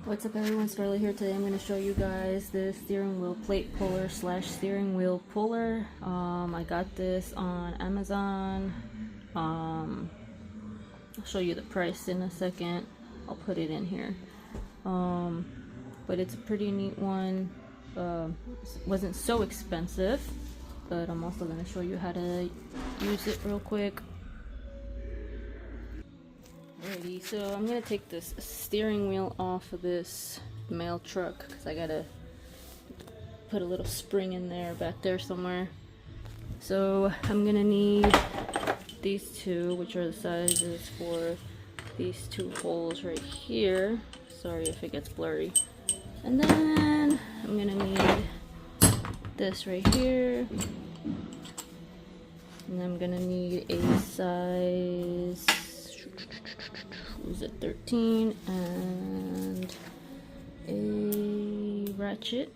What's up everyone, Starla here. Today I'm going to show you guys the steering wheel plate puller slash steering wheel puller. I got this on Amazon. I'll show you the price in a second. I'll put it in here. But it's a pretty neat one. Wasn't so expensive, but I'm also going to show you how to use it real quick. Alrighty, so I'm going to take this steering wheel off of this mail truck because I gotta put a little spring in there, back there somewhere. So I'm gonna need these two, which are the sizes for these two holes right here. Sorry if it gets blurry. And then I'm gonna need this right here. And I'm gonna need a size, was it 13, and a ratchet.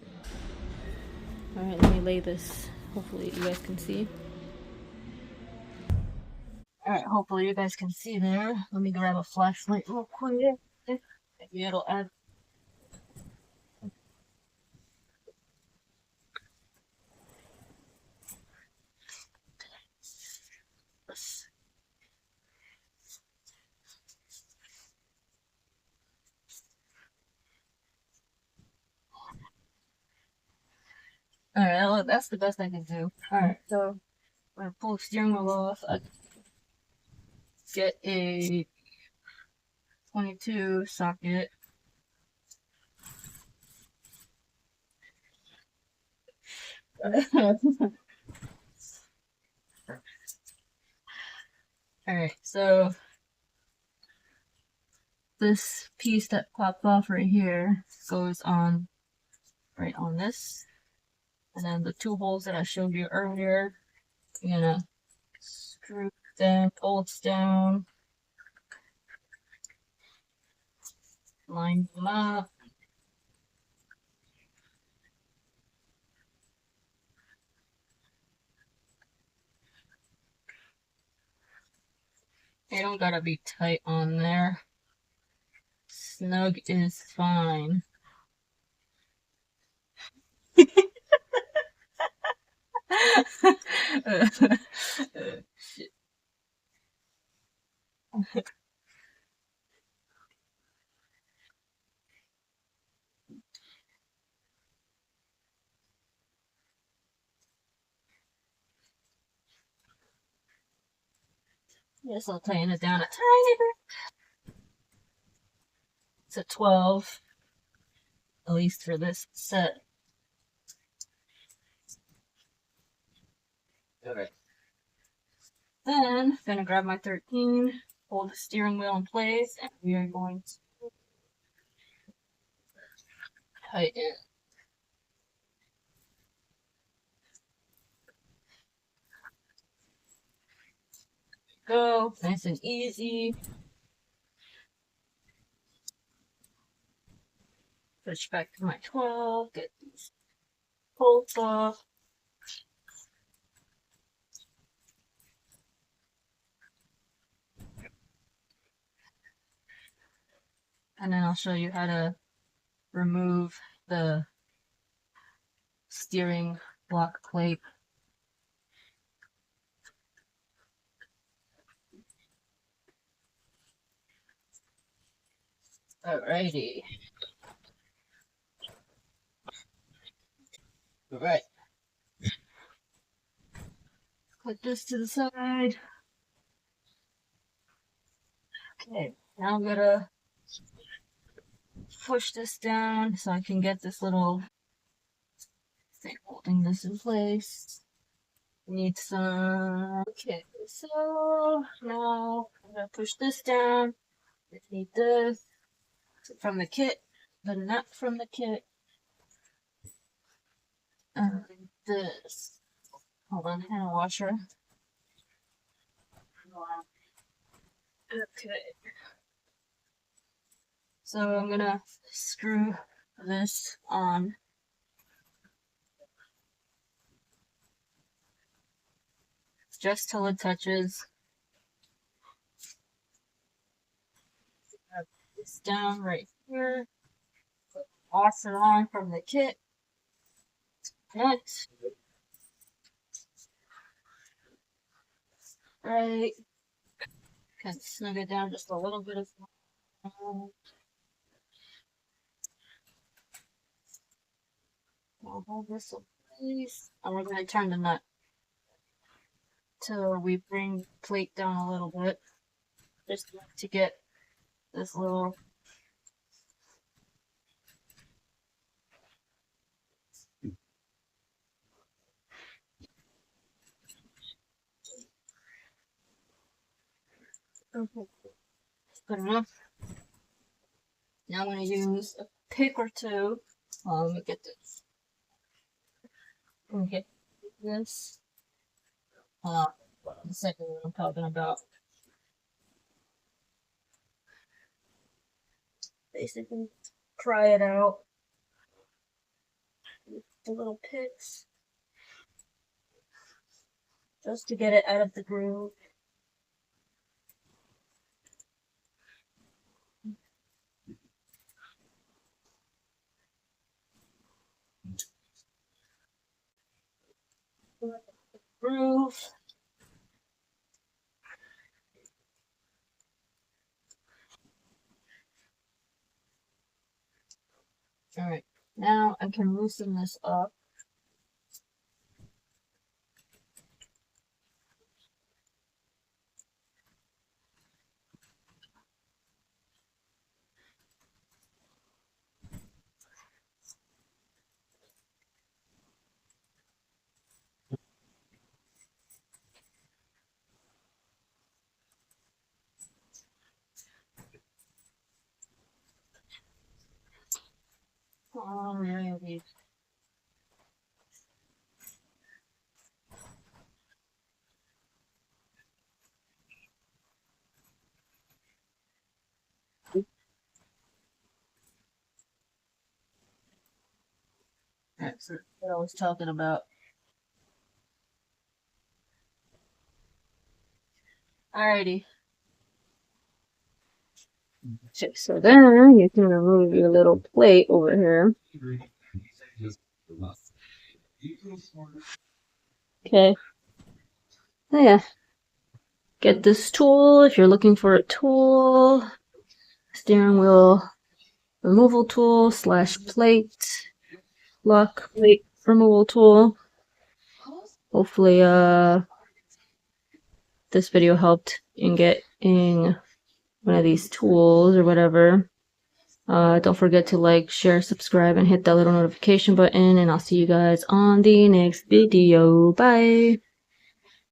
Alright, let me lay this. Hopefully you guys can see. Alright, hopefully you guys can see there. Let me grab a flashlight real quick. Maybe it'll add. Alright, well, that's the best I can do. Alright, so I'm gonna pull the steering wheel off. I get a 22 socket. Alright, so this piece that popped off right here goes on right on this. And then the two holes that I showed you earlier, you're gonna screw them, bolts down, line them up. They don't gotta be tight on there. Snug is fine. Shit. Yes, I'll tighten it down a tiny bit. It's a 12, at least for this set. Alright. Then, I'm gonna grab my 13, hold the steering wheel in place, and we are going to tighten. Go, nice and easy. Switch back to my 12, get these bolts off. And then I'll show you how to remove the steering block plate. Alrighty. Alright. Put this to the side. Okay, now I'm gonna push this down so I can get this little thing holding this in place. Need some. Okay, so now I'm gonna push this down. I need this from the kit, the nut from the kit, and this. Hold on, hand washer. Okay. So I'm gonna screw this on. Just till it touches. This down right here. toss it on from the kit. Next, right, kind of snug it down just a little bit of. I'll hold this in place, and we're going to turn the nut till we bring the plate down a little bit, just to get this little good enough. Now I'm going to use a pick or two. Let me get this. Let me get this. The second one I'm talking about. Basically, pry it out with the little picks, just to get it out of the groove. Groove. Alright, now I can loosen this up. Alrighty. That's what I was talking about. Alrighty. Okay, so then you can remove your little plate over here. Okay. Oh, yeah. Get this tool if you're looking for a tool. Steering wheel removal tool / plate. Lock plate removal tool. Hopefully, this video helped in getting one of these tools or whatever. Don't forget to like, share, subscribe, and hit that little notification button, and I'll see you guys on the next video. Bye!